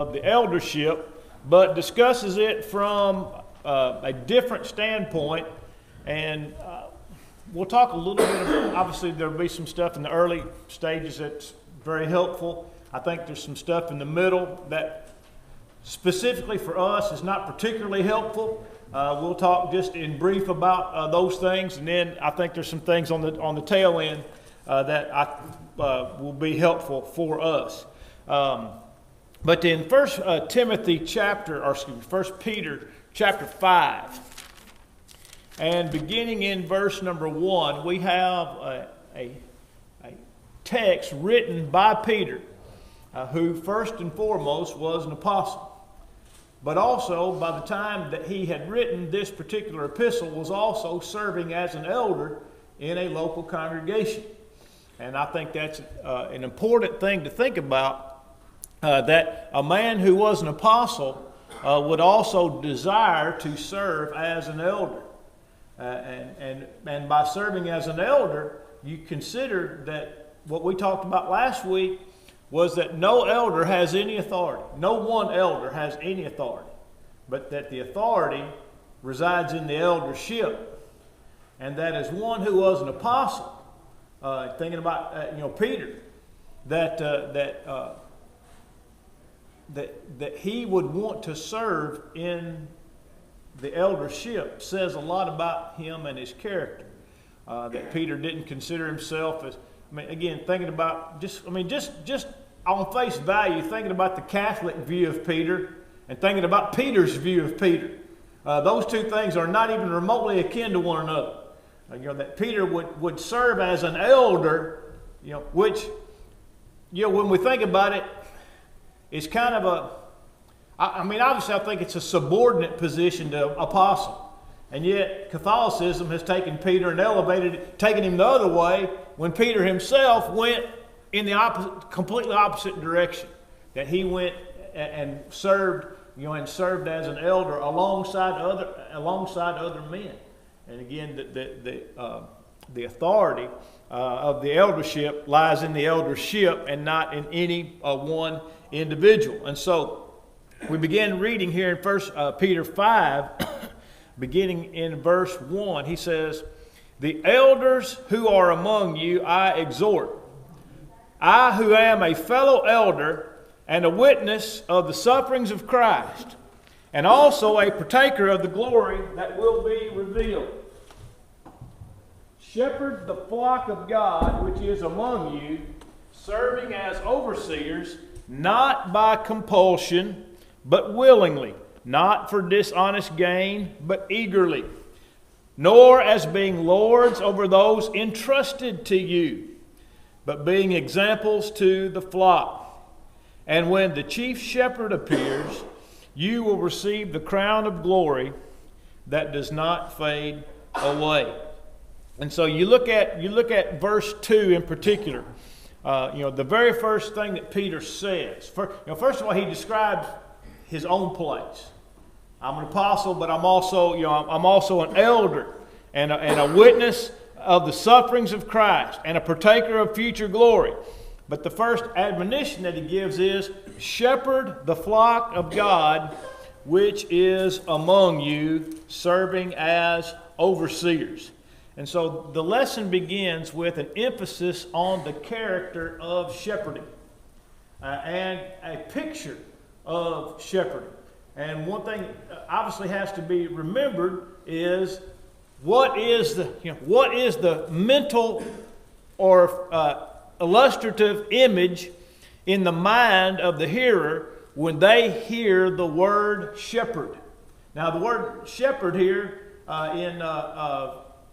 of the eldership, but discusses it from a different standpoint. And we'll talk a little bit about, obviously there'll be some stuff in the early stages that's very helpful. I think there's some stuff in the middle that specifically for us is not particularly helpful. We'll talk just in brief about those things, and then I think there's some things on the tail end that will be helpful for us. But in 1 Peter chapter 5, and beginning in verse number 1, we have a text written by Peter, who first and foremost was an apostle. But also, by the time that he had written this particular epistle, was also serving as an elder in a local congregation. And I think that's an important thing to think about, that a man who was an apostle would also desire to serve as an elder. And by serving as an elder, you consider that what we talked about last week was that no elder has any authority. No one elder has any authority, but that the authority resides in the eldership. And that as one who was an apostle, thinking about Peter, that he would want to serve in the eldership says a lot about him and his character. That Peter didn't consider himself as, again, thinking about just on face value, thinking about the Catholic view of Peter and thinking about Peter's view of Peter. Those two things are not even remotely akin to one another. That Peter would serve as an elder, which, when we think about it, is kind of obviously I think it's a subordinate position to apostle. And yet Catholicism has taken Peter and elevated it, taken him the other way, when Peter himself went in the completely opposite direction. That he went and served, served as an elder alongside other men. And again, the authority of the eldership lies in the eldership and not in any one individual. And so we begin reading here in 1 Peter 5, beginning in verse 1. He says, "The elders who are among you I exhort, I who am a fellow elder and a witness of the sufferings of Christ, and also a partaker of the glory that will be revealed. Shepherd the flock of God which is among you, serving as overseers, not by compulsion, but willingly, not for dishonest gain, but eagerly, nor as being lords over those entrusted to you, but being examples to the flock. And when the chief shepherd appears, you will receive the crown of glory that does not fade away." And so you look at verse 2 in particular. The very first thing that Peter says. First of all, he describes his own place. I'm an apostle, but I'm also an elder and a witness of the sufferings of Christ and a partaker of future glory. But the first admonition that he gives is, shepherd the flock of God which is among you, serving as overseers. And so the lesson begins with an emphasis on the character of shepherding and a picture of shepherding. And one thing obviously has to be remembered is what is the mental or illustrative image in the mind of the hearer when they hear the word shepherd. Now the word shepherd here in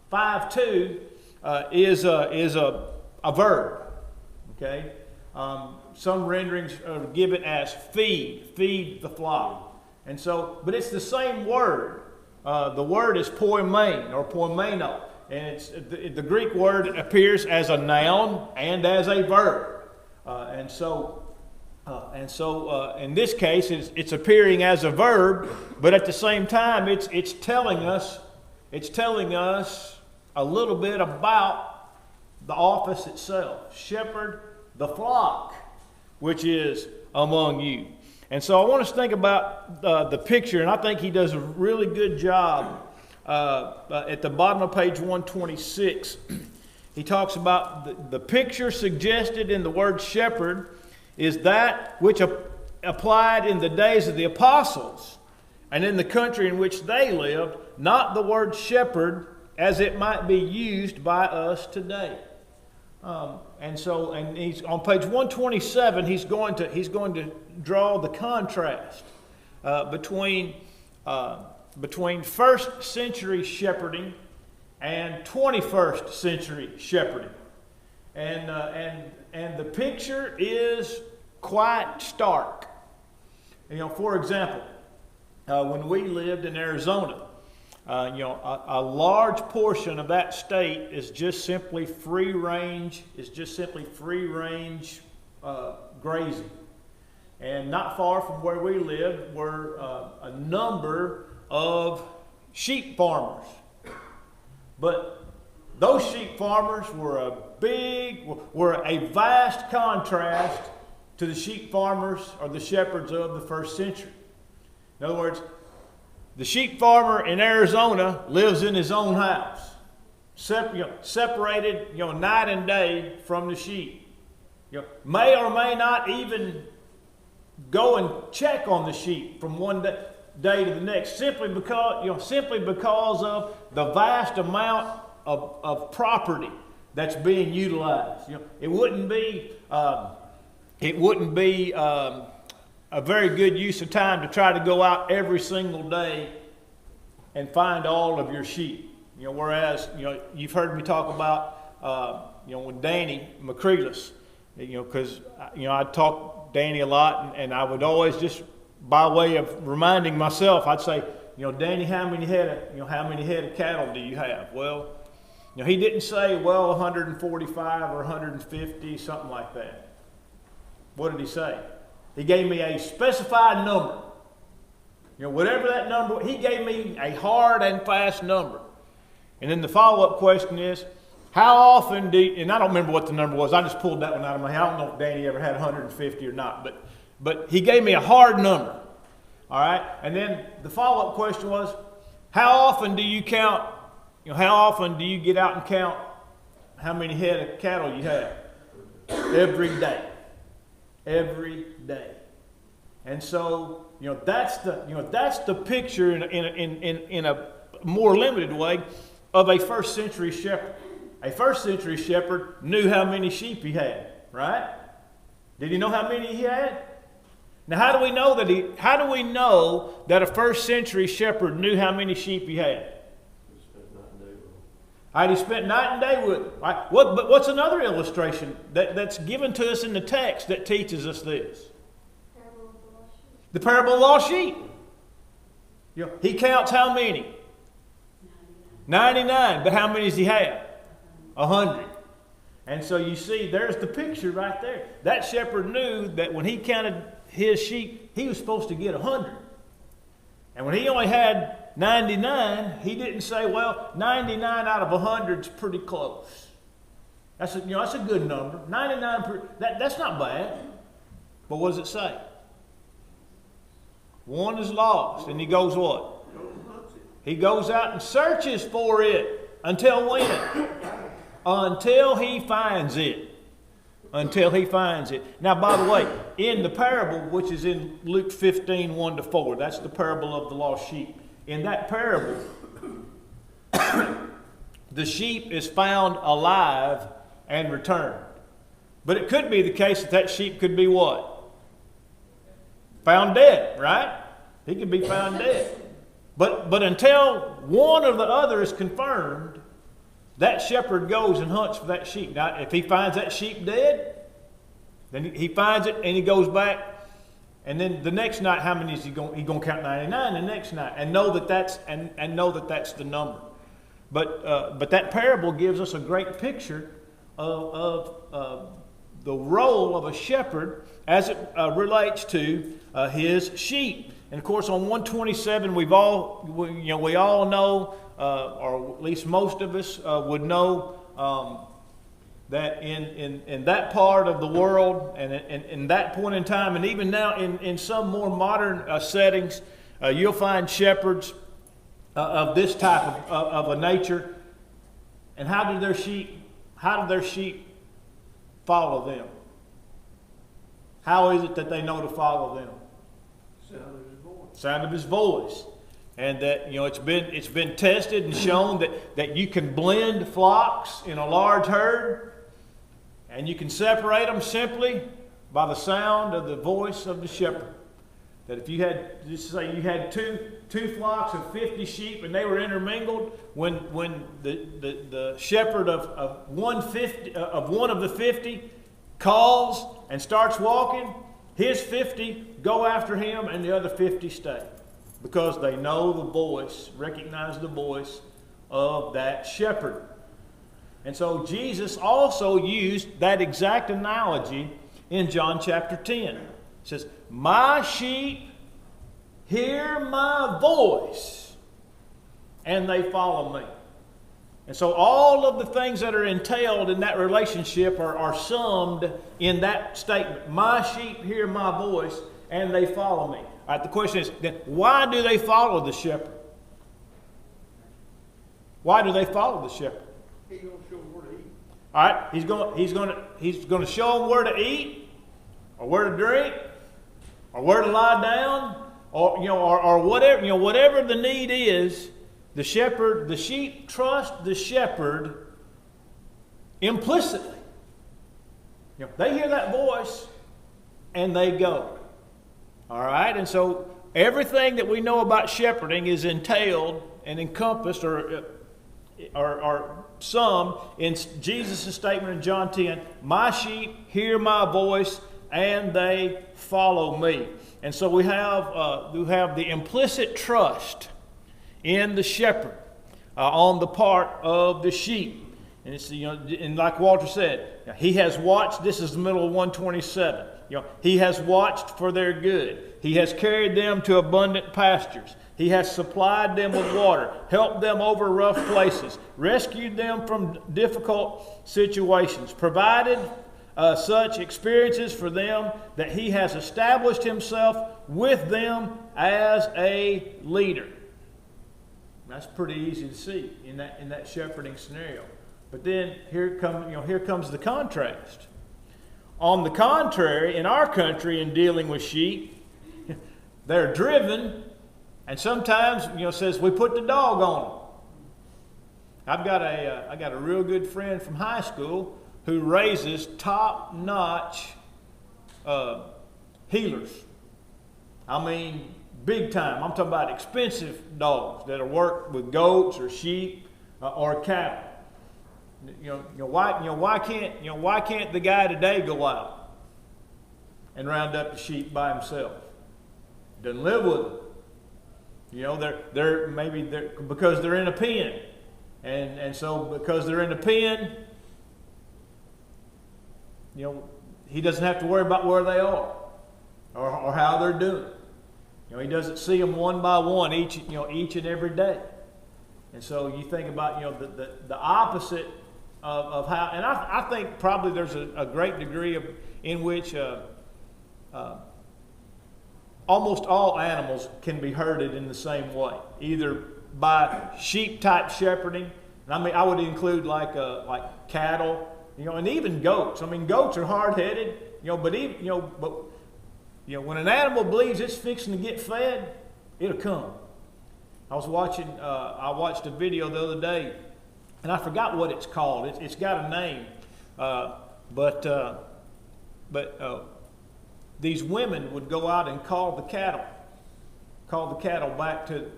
5:2 is a verb. Okay, some renderings give it as feed the flock. And so, but it's the same word. The word is poimen or poimeno, and it's the Greek word appears as a noun and as a verb. And so in this case, it's appearing as a verb, but at the same time, it's telling us a little bit about the office itself. Shepherd the flock, which is among you. And so I want us to think about the picture, and I think he does a really good job at the bottom of page 126. He talks about the picture suggested in the word shepherd is that which applied in the days of the apostles and in the country in which they lived, not the word shepherd as it might be used by us today. And he's on page 127. He's going to draw the contrast between first century shepherding and 21st century shepherding, and the picture is quite stark. For example, when we lived in Arizona, a large portion of that state is just simply free range. Grazing, and not far from where we lived were a number of sheep farmers. But those sheep farmers were a vast contrast to the sheep farmers or the shepherds of the first century. In other words, the sheep farmer in Arizona lives in his own house, separated, night and day from the sheep. May or may not even go and check on the sheep from one day to the next, simply because of the vast amount of property that's being utilized. It wouldn't be a very good use of time to try to go out every single day and find all of your sheep. Whereas you've heard me talk about with Danny McCreeless, because I talk Danny a lot, and I would always, just by way of reminding myself, I'd say, Danny, how many head of cattle do you have? Well, he didn't say, 145 or 150, something like that. What did he say? He gave me a specified number. Whatever that number, he gave me a hard and fast number. And then the follow-up question is, how often and I don't remember what the number was. I just pulled that one out of my head. I don't know if Danny ever had 150 or not, but he gave me a hard number. All right? And then the follow-up question was, how often do you count, how often do you get out and count how many head of cattle you have? Every day. Every day. And so, that's the picture in a more limited way of a first century shepherd. A first century shepherd knew how many sheep he had, right? Did he know how many he had? Now, how do we know that a first century shepherd knew how many sheep he had? He spent night and day with them. Right? But what's another illustration that's given to us in the text that teaches us this? The parable of the lost sheep. He counts how many? 99. But how many does he have? 100. And so you see, there's the picture right there. That shepherd knew that when he counted his sheep, he was supposed to get 100. And when he only had 99, he didn't say, 99 out of 100 is pretty close. That's a good number. 99, that's not bad. But what does it say? One is lost, and he goes what? He goes out and searches for it. Until when? Until he finds it. Until he finds it. Now, by the way, in the parable, which is in Luke 15, 1-4, that's the parable of the lost sheep. In that parable, the sheep is found alive and returned. But it could be the case that sheep could be what? Found dead, right? He could be found dead. But until one or the other is confirmed, that shepherd goes and hunts for that sheep. Now, if he finds that sheep dead, then he finds it and he goes back. And then the next night, how many is he going to count? 99 the next night, and know that that's the number. But that parable gives us a great picture of the role of a shepherd as it relates to his sheep. And of course, on 127, we all know, or at least most of us would know, that in that part of the world and in that point in time, and even now in some more modern settings, you'll find shepherds of this type of a nature. And how do their sheep follow them? How is it that they know to follow them? Sound of his voice. And that, it's been tested and shown that you can blend flocks in a large herd, and you can separate them simply by the sound of the voice of the shepherd. That if you had, just say you had two flocks of 50 sheep and they were intermingled, when the shepherd of one of the 50 calls and starts walking, his 50 go after him and the other 50 stay, because they know the voice, recognize the voice of that shepherd. And so Jesus also used that exact analogy in John chapter 10. It says, "My sheep hear my voice, and they follow me." And so all of the things that are entailed in that relationship are summed in that statement. My sheep hear my voice, and they follow me. All right, the question is, then why do they follow the shepherd? Why do they follow the shepherd? He's going to show them where to eat. All right, he's going to show them where to eat, or where to drink, or where to lie down, or whatever, whatever the need is. The sheep trust the shepherd implicitly. They hear that voice and they go. All right, and so everything that we know about shepherding is entailed and encompassed or summed in Jesus' statement in John 10, "My sheep hear my voice and they follow me." And so we have the implicit trust in the shepherd on the part of the sheep. And it's, and like Walter said, he has watched. This is the middle of 127. He has watched for their good. He has carried them to abundant pastures. He has supplied them with water, helped them over rough places, rescued them from difficult situations, provided such experiences for them that he has established himself with them as a leader. That's pretty easy to see in that shepherding scenario. But then here comes the contrast. On the contrary, in our country, in dealing with sheep, they're driven, and sometimes says we put the dog on them. I got a real good friend from high school who raises top-notch healers. I mean, big time. I'm talking about expensive dogs that work with goats or sheep or cattle. Why can't the guy today go out and round up the sheep by himself? Doesn't live with them. They're because they're in a pen, and so because they're in a pen, he doesn't have to worry about where they are or how they're doing. He doesn't see them one by one each and every day. And so you think about the opposite of how, and I think probably there's a great degree in which almost all animals can be herded in the same way, either by sheep type shepherding. And I would include like cattle, and even goats. I mean, goats are hard headed, but when an animal believes it's fixing to get fed, it'll come. I watched a video the other day, and I forgot what it's called. It's got a name, but these women would go out and call the cattle back to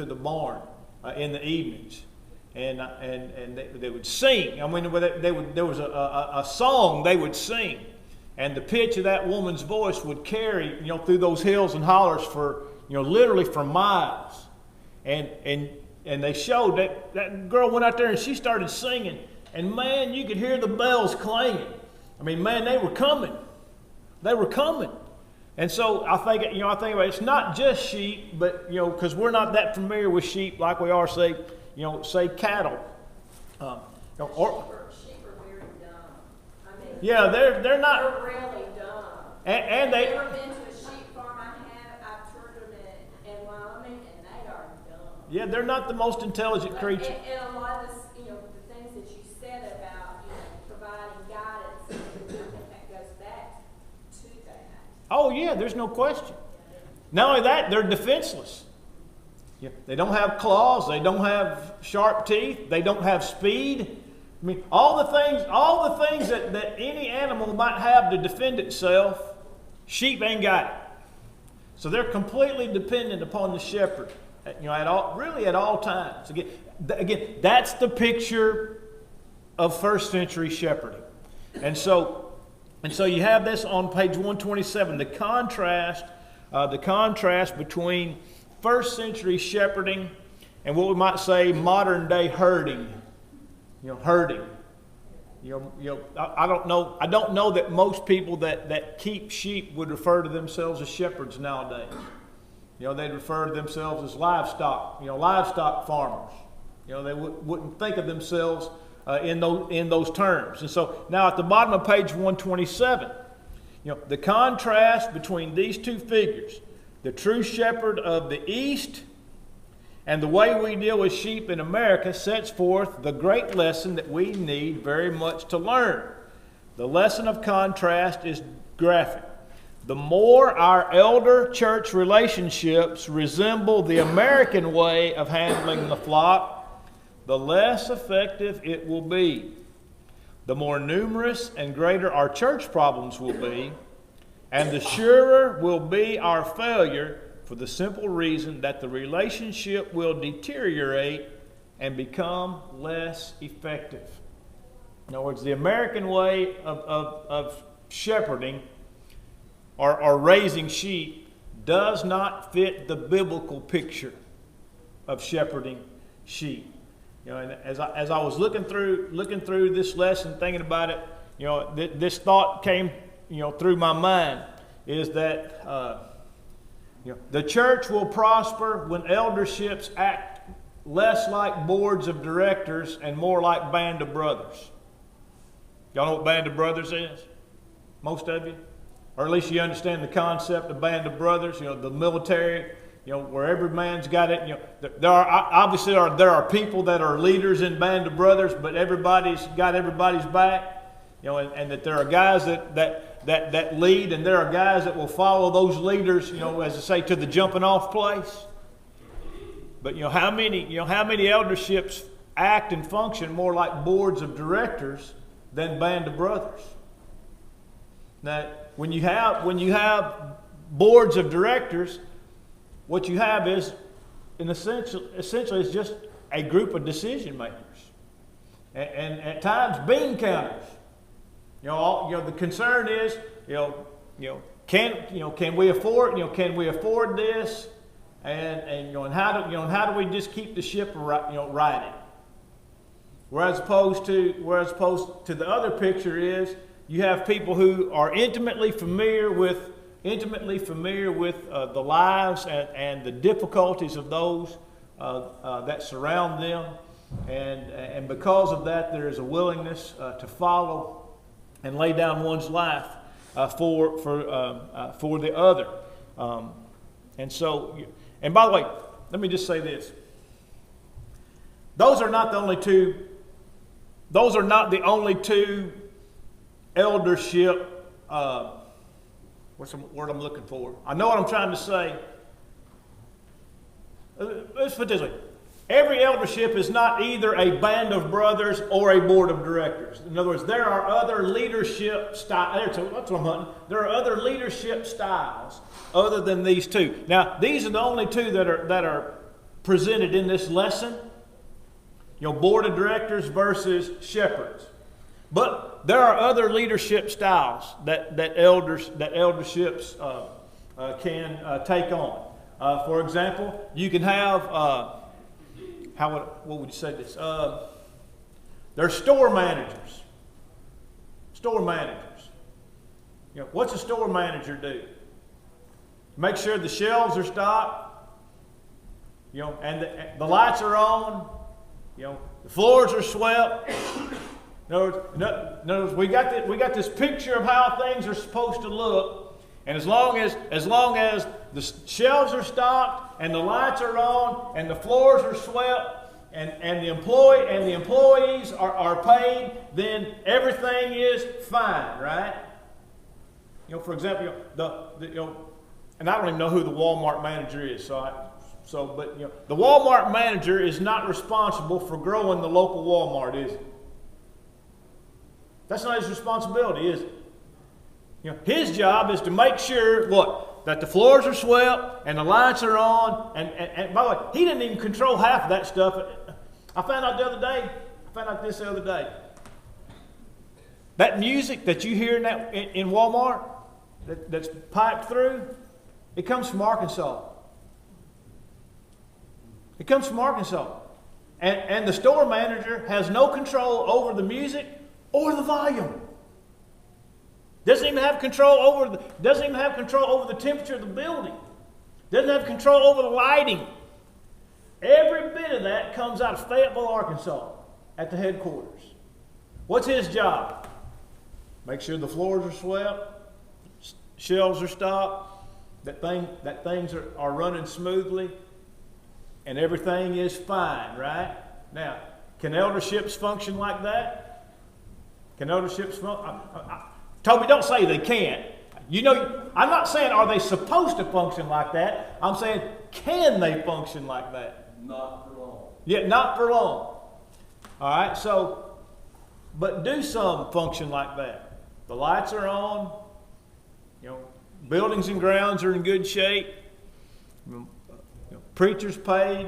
the barn in the evenings, and they would sing. I mean, there was a song they would sing. And the pitch of that woman's voice would carry, through those hills and hollers for, literally for miles. And they showed that girl went out there and she started singing. And man, you could hear the bells clanging. I mean, man, they were coming. They were coming. And so I think about it, it's not just sheep, but, because we're not that familiar with sheep like we are, say cattle. Sheep are very dumb. Yeah, they're not. They're really dumb. And I've they. never been to a sheep farm. I've toured them in Wyoming, and they are dumb. Yeah, they're not the most intelligent creature. And a lot of this, the things that you said about, providing guidance, I think that goes back to that. Oh yeah, there's no question. Not only that, they're defenseless. Yeah, they don't have claws. They don't have sharp teeth. They don't have speed. I mean, all the things that any animal might have to defend itself, sheep ain't got it. So they're completely dependent upon the shepherd, at all times. Again, that's the picture of first century shepherding. And so you have this on page 127, the contrast between first century shepherding and what we might say modern day herding. Herding. I don't know that most people that keep sheep would refer to themselves as shepherds nowadays. They'd refer to themselves as livestock farmers. They wouldn't think of themselves in those terms. And so now at the bottom of page 127, the contrast between these two figures, the true shepherd of the East and the way we deal with sheep in America, sets forth the great lesson that we need very much to learn. The lesson of contrast is graphic. The more our elder church relationships resemble the American way of handling the flock, the less effective it will be. The more numerous and greater our church problems will be, and the surer will be our failure, for the simple reason that the relationship will deteriorate and become less effective. In other words, the American way of shepherding or raising sheep does not fit the biblical picture of shepherding sheep. And as I was looking through this lesson, thinking about it, this thought came through my mind, is that the church will prosper when elderships act less like boards of directors and more like band of brothers. Y'all know what band of brothers is? Most of you? Or at least you understand the concept of band of brothers, the military, where every man's got it. There are people that are leaders in band of brothers, but everybody's got everybody's back. And that there are guys that lead, and there are guys that will follow those leaders, as I say, to the jumping off place. But how many elderships act and function more like boards of directors than band of brothers? Now, when you have boards of directors, what you have is, essentially, is just a group of decision makers, and at times bean counters. The concern is, can we afford this, and how do we just keep the ship riding? Whereas opposed to the other picture is, you have people who are intimately familiar with the lives and the difficulties of those that surround them, and because of that, there is a willingness to follow and lay down one's life for the other. And by the way, let me just say this: those are not the only two eldership. What's the word I'm looking for? I know what I'm trying to say. Let's put it this way. Every eldership is not either a band of brothers or a board of directors. In other words, there are other leadership styles. That's what I'm hunting. There are other leadership styles other than these two. Now, these are the only two that are presented in this lesson. Board of directors versus shepherds. But there are other leadership styles that elderships can take on. For example, you can have what would you say this? They're store managers. Store managers. What's a store manager do? Make sure the shelves are stocked. And the lights are on. The floors are swept. In other words, we got this picture of how things are supposed to look, and as long as the shelves are stocked and the lights are on and the floors are swept and the employees are paid, then everything is fine, right? For example, and I don't even know who the Walmart manager is, but the Walmart manager is not responsible for growing the local Walmart, is he? That's not his responsibility, is it? His job is to make sure that the floors are swept and the lights are on. And by the way, he didn't even control half of that stuff. I found out this the other day. That music that you hear in Walmart that's piped through, it comes from Arkansas. It comes from Arkansas. And the store manager has no control over the music or the volume. Doesn't even have control over the temperature of the building. Doesn't have control over the lighting. Every bit of that comes out of Fayetteville, Arkansas, at the headquarters. What's his job? Make sure the floors are swept, shelves are stocked, that things are running smoothly, and everything is fine, right? Now, can elderships function like that? Can elderships function? Toby, don't say they can't. I'm not saying are they supposed to function like that. I'm saying, can they function like that? Not for long. Yeah, not for long. All right, but do some function like that. The lights are on. Buildings and grounds are in good shape. Preachers paid.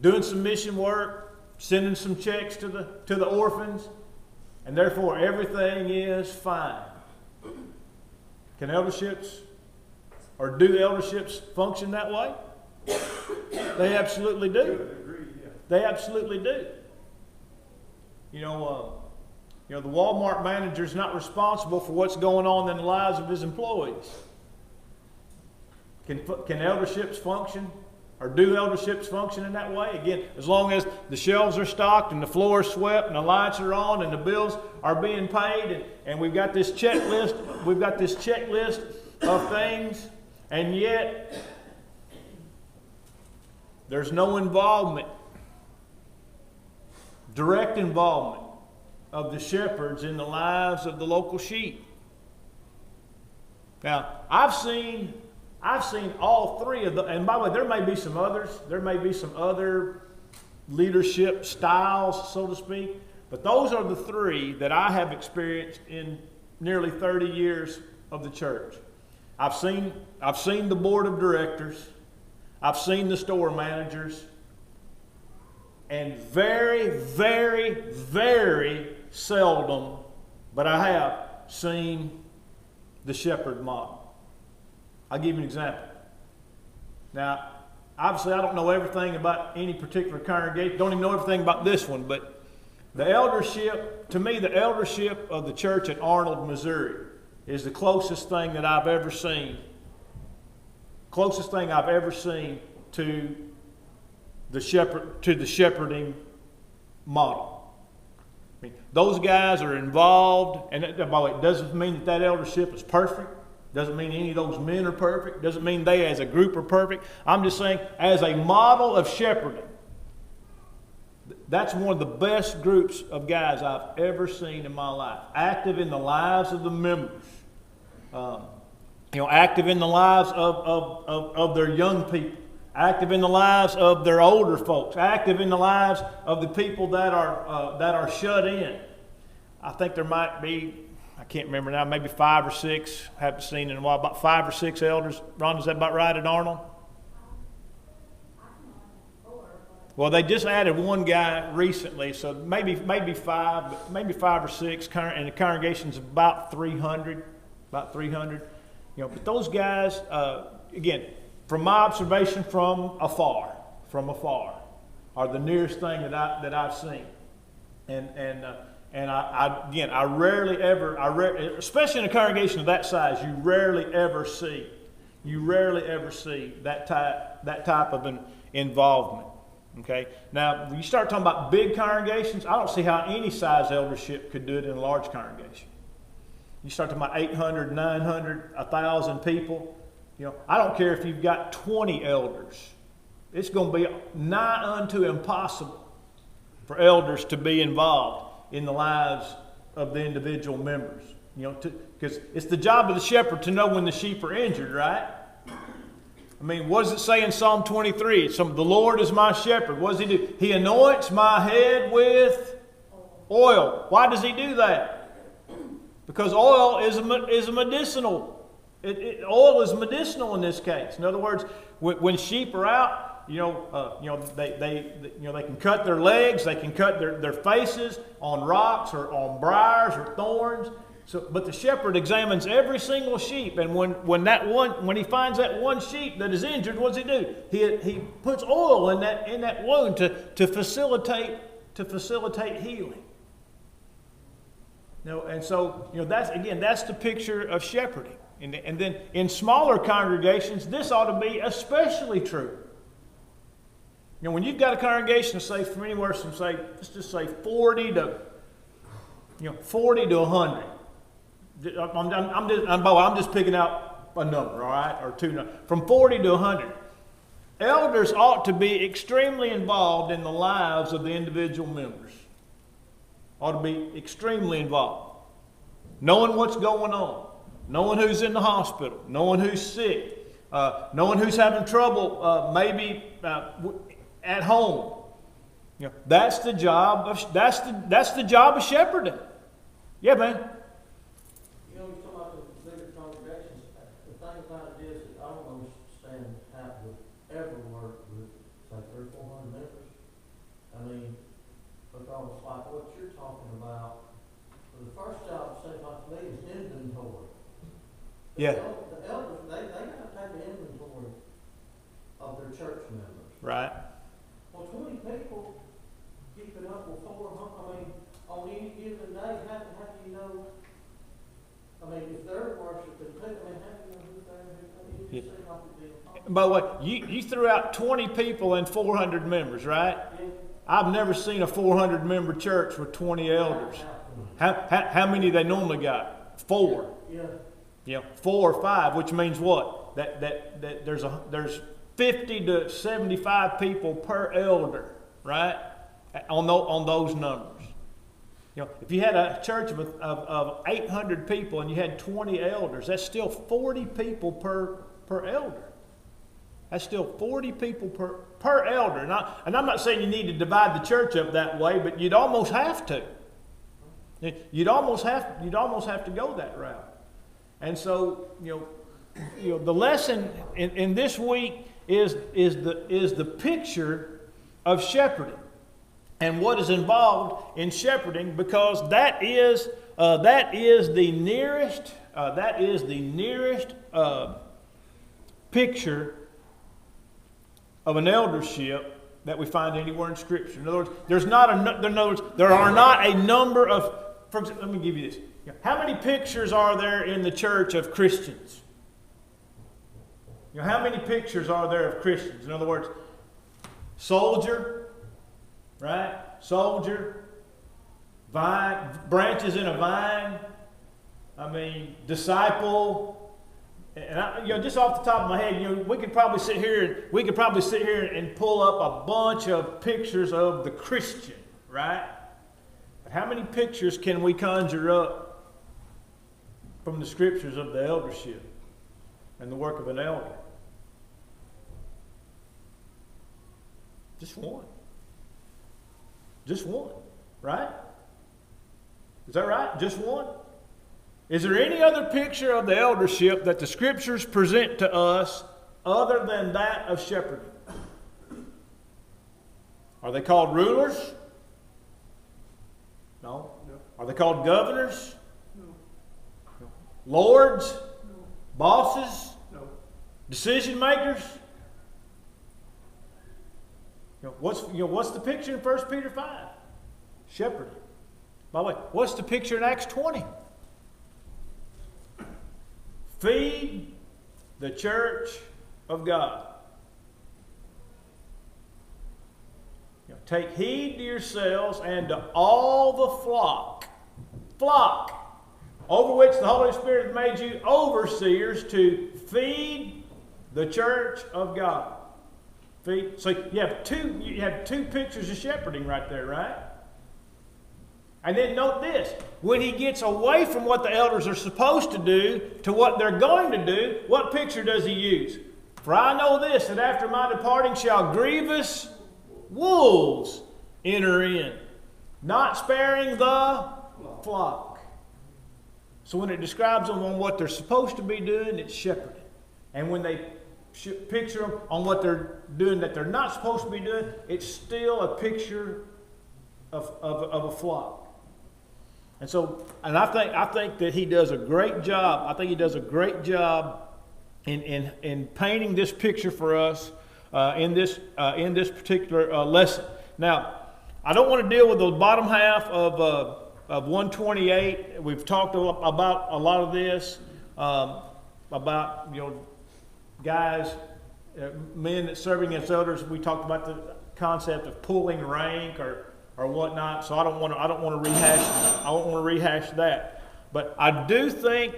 Doing some mission work. Sending some checks to the orphans, and therefore everything is fine. Can elderships, or do elderships function that way? They absolutely do. They absolutely do. The Walmart manager is not responsible for what's going on in the lives of his employees. Can elderships function? Or do elderships function in that way? Again, as long as the shelves are stocked and the floor is swept and the lights are on and the bills are being paid and we've got this checklist of things, and yet there's no involvement, direct involvement of the shepherds in the lives of the local sheep. Now, I've seen all three of them, and by the way, there may be some others. There may be some other leadership styles, so to speak. But those are the three that I have experienced in nearly 30 years of the church. I've seen the board of directors. I've seen the store managers. And very, very, very seldom, but I have seen the shepherd model. I'll give you an example. Now, obviously I don't know everything about any particular congregation. Don't even know everything about this one, but the eldership of the church at Arnold, Missouri is the closest thing that I've ever seen. Closest thing I've ever seen to the shepherding model. I mean, those guys are involved, and by the way, it doesn't mean that eldership is perfect. Doesn't mean any of those men are perfect. Doesn't mean they as a group are perfect. I'm just saying, as a model of shepherding, that's one of the best groups of guys I've ever seen in my life. Active in the lives of the members. Active in the lives of their young people. Active in the lives of their older folks. Active in the lives of the people that are shut in. I think there might be, I can't remember now, maybe 5 or 6, haven't seen in a while, about 5 or 6 elders. Ron, is that about right at Arnold? Well, they just added one guy recently, so maybe 5, but maybe 5 or 6, and the congregation's about 300. But those guys, again, from my observation from afar, are the nearest thing that I've seen, and I rarely ever, especially in a congregation of that size, you rarely ever see that type of an involvement. Okay? Now, when you start talking about big congregations, I don't see how any size eldership could do it in a large congregation. You start talking about 800, 900, 1,000 people. I don't care if you've got 20 elders. It's going to be nigh unto impossible for elders to be involved in the lives of the individual members. Because it's the job of the shepherd to know when the sheep are injured, right? I mean, what does it say in Psalm 23? The Lord is my shepherd. What does he do? He anoints my head with oil. Why does he do that? Because oil is a medicinal. Oil is medicinal in this case. In other words, when sheep are out, they can cut their legs, they can cut their faces on rocks or on briars or thorns. But the shepherd examines every single sheep, and when he finds that one sheep that is injured, what does he do? He puts oil in that wound to facilitate healing. And so that's the picture of shepherding. And then in smaller congregations, this ought to be especially true. When you've got a congregation, say from anywhere from let's just say 40 to 100. I'm just picking out a number, all right, or two numbers. From 40 to 100. Elders ought to be extremely involved in the lives of the individual members. Ought to be extremely involved. Knowing what's going on. Knowing who's in the hospital. Knowing who's sick. Knowing who's having trouble maybe at home. That's the job of shepherding. Yeah, man. You talk about the bigger congregations. The thing about it is that I don't understand how it would ever work with, say, 300 or 400 members. I mean, because like what you're talking about, the first job, seems like to me, is inventory. Yeah. The elders, they got to take an inventory of their church members. Right. Well, 20 people keeping up with 400, I mean, on any given day, how do you know? I mean, if they're worshiping too, I mean, how do you know who's there? It just seems like it'd be impossible. By the way, you threw out 20 people and 400 members, right? Yeah. I've never seen a 400-member church with 20 elders. How many they normally got? 4. Yeah. 4 or 5, which means what? That there's 50 to 75 people per elder, right? On those numbers. If you had a church of 800 people and you had 20 elders, that's still 40 people per elder. That's still 40 people per elder. And I'm not saying you need to divide the church up that way, but you'd almost have to. You'd almost have to go that route. And so, the lesson in this week is the picture of shepherding and what is involved in shepherding, because that is the nearest picture of an eldership that we find anywhere in Scripture. In other words, there are not a number of. For example, let me give you this. How many pictures are there in the church of Christians? How many pictures are there of Christians? In other words, soldier, right? Soldier, vine, branches in a vine. I mean, disciple. And just off the top of my head, we could probably sit here and pull up a bunch of pictures of the Christian, right? But how many pictures can we conjure up from the Scriptures of the eldership and the work of an elder? Just one. Just one, right? Is that right? Just one? Is there any other picture of the eldership that the Scriptures present to us other than that of shepherding? Are they called rulers? No. Are they called governors? No. Lords? No. Bosses? No. Decision makers? What's the picture in 1 Peter 5? Shepherding. By the way, what's the picture in Acts 20? Feed the church of God. take heed to yourselves and to all the flock, over which the Holy Spirit has made you overseers to feed the church of God. Feed. So you have two pictures of shepherding right there, right? And then note this, when he gets away from what the elders are supposed to do to what they're going to do, what picture does he use? For I know this, that after my departing shall grievous wolves enter in, not sparing the flock. So when it describes them on what they're supposed to be doing, it's shepherding. And when they picture them on what they're doing that they're not supposed to be doing, it's still a picture of a flock. And so, and I think that he does a great job. I think he does a great job in painting this picture for us in this particular lesson. Now, I don't want to deal with the bottom half of 128. We've talked about a lot of this about guys, men that serving as elders. We talked about the concept of pulling rank or whatnot. So I don't want to rehash that. But I do think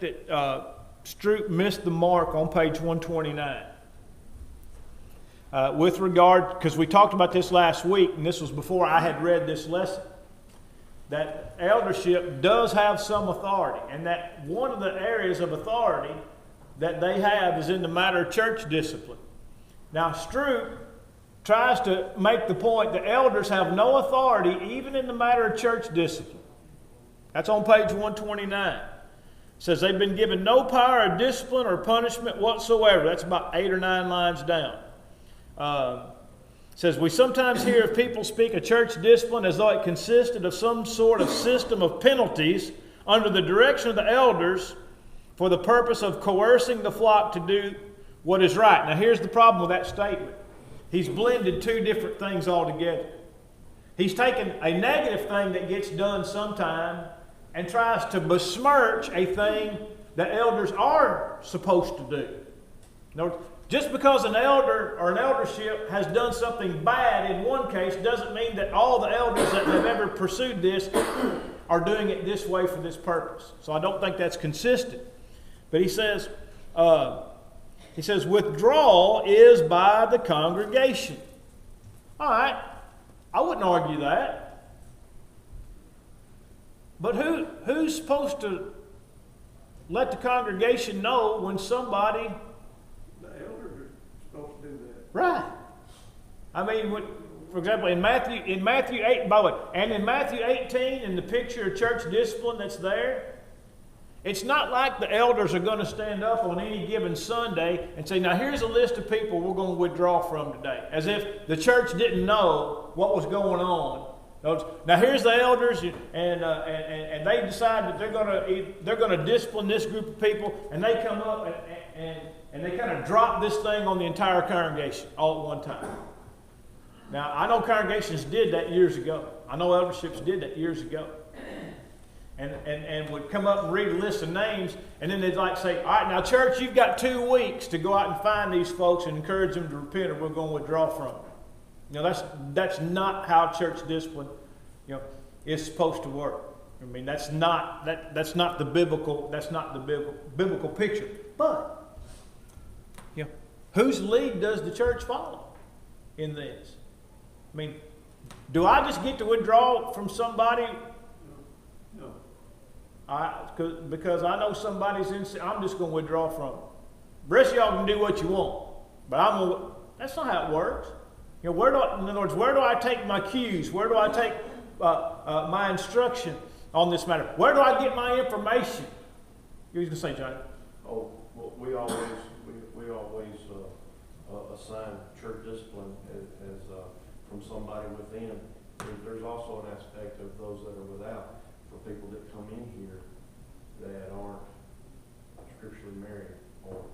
that Stroop missed the mark on page 129. With regard, because we talked about this last week, and this was before I had read this lesson, that eldership does have some authority, and that one of the areas of authority that they have is in the matter of church discipline. Now, Stroop tries to make the point that elders have no authority even in the matter of church discipline. That's on page 129. It says they've been given no power of discipline or punishment whatsoever. That's about 8 or 9 lines down. It says, we sometimes hear of people speak of church discipline as though it consisted of some sort of system of penalties under the direction of the elders for the purpose of coercing the flock to do what is right. Now here's the problem with that statement. He's blended two different things altogether. He's taken a negative thing that gets done sometime and tries to besmirch a thing that elders are supposed to do. In other words, just because an elder or an eldership has done something bad in one case doesn't mean that all the elders that have ever pursued this are doing it this way for this purpose. So I don't think that's consistent. But he says withdrawal is by the congregation. All right, I wouldn't argue that. But who's supposed to let the congregation know when somebody... The elders are supposed to do that. Right. I mean, for example, in Matthew 8, by the way, and in Matthew 18, in the picture of church discipline that's there, it's not like the elders are going to stand up on any given Sunday and say, now here's a list of people we're going to withdraw from today. As if the church didn't know what was going on. Now here's the elders, and they decide that they're going to discipline this group of people, and they come up and they kind of drop this thing on the entire congregation all at one time. Now I know congregations did that years ago. I know elderships did that years ago. And would come up and read a list of names, and then they'd like say, all right, now church, you've got 2 weeks to go out and find these folks and encourage them to repent, or we're going to withdraw from them. That's not how church discipline, is supposed to work. I mean, that's not the biblical picture. But whose lead does the church follow in this? I mean, do I just get to withdraw from somebody? No. Because I know somebody's I'm just going to withdraw from them. The rest of y'all can do what you want, but that's not how it works. In other words, where do I take my cues? Where do I take my instruction on this matter? Where do I get my information? You were going to say, Johnny? Oh, well, we always assign church discipline as from somebody within. There's also an aspect of those that are without, for people that come in here that aren't scripturally married or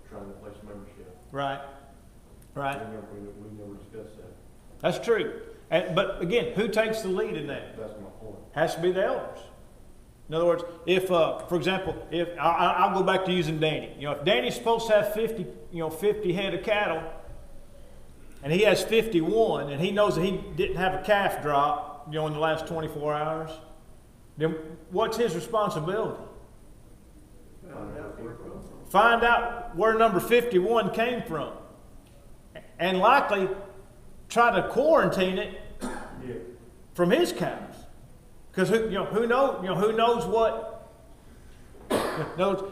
trying to place membership. Right. Right. We never discussed that. That's true. But again, who takes the lead in that? That's my point. Has to be the elders. In other words, if, for example, if I'll go back to using Danny. If Danny's supposed to have 50 head of cattle, and he has 51, and he knows that he didn't have a calf drop, in the last 24 hours, then what's his responsibility? Find out where number 51 came from, and likely try to quarantine it from his cows, because who knows what.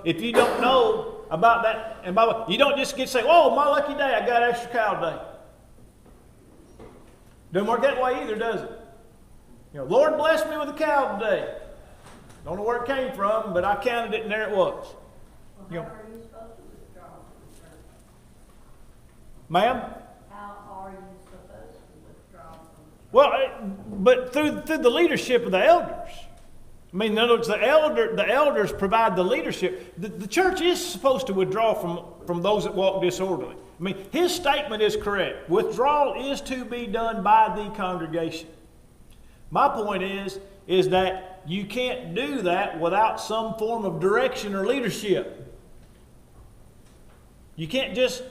If you don't know about that, and by the way, you don't just get to say, "Oh, my lucky day, I got extra cow today." Doesn't work that way either, does it? Lord blessed me with a cow today. Don't know where it came from, but I counted it and there it was. How are you supposed to withdraw from the church? Ma'am? How are you supposed to withdraw from the church? Well, but through the leadership of the elders. In other words, the elders provide the leadership. The church is supposed to withdraw from those that walk disorderly. His statement is correct. Withdrawal is to be done by the congregation. My point is that you can't do that without some form of direction or leadership. You can't just,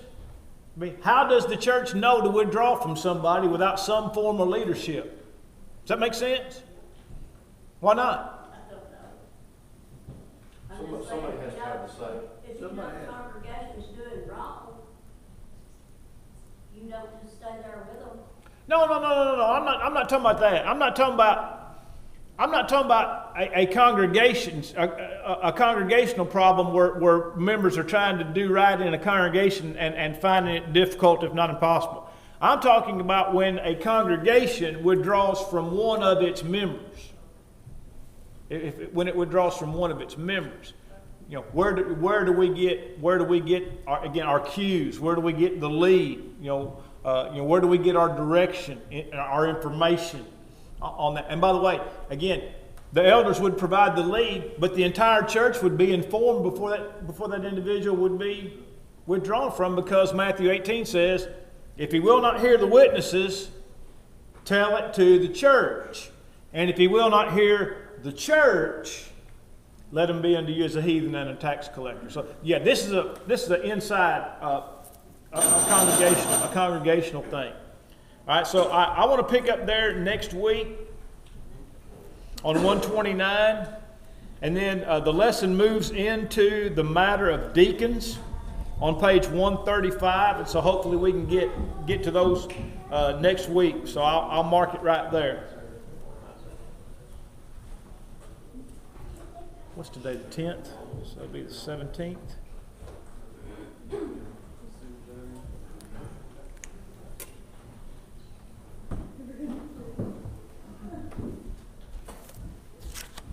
how does the church know to withdraw from somebody without some form of leadership? Does that make sense? Why not? Somebody has to have to say. If you know the congregation's doing wrong, you don't just stay there with them. No. I'm not talking about that. I'm not talking about a congregational problem where members are trying to do right in a congregation and finding it difficult, if not impossible. I'm talking about when a congregation withdraws from one of its members. When it withdraws from one of its members, where do we get our cues? Where do we get the lead? Where do we get our direction, our information on that? And by the way, again, the elders would provide the lead, but the entire church would be informed before that individual would be withdrawn from, because Matthew 18 says, "If he will not hear the witnesses, tell it to the church. And if he will not hear the church, let him be unto you as a heathen and a tax collector." So, this is an inside a congregational thing. All right, so I want to pick up there next week on 129, and then the lesson moves into the matter of deacons on page 135, and so hopefully we can get to those next week. So I'll mark it right there. What's today, the 10th? So it'll be the 17th.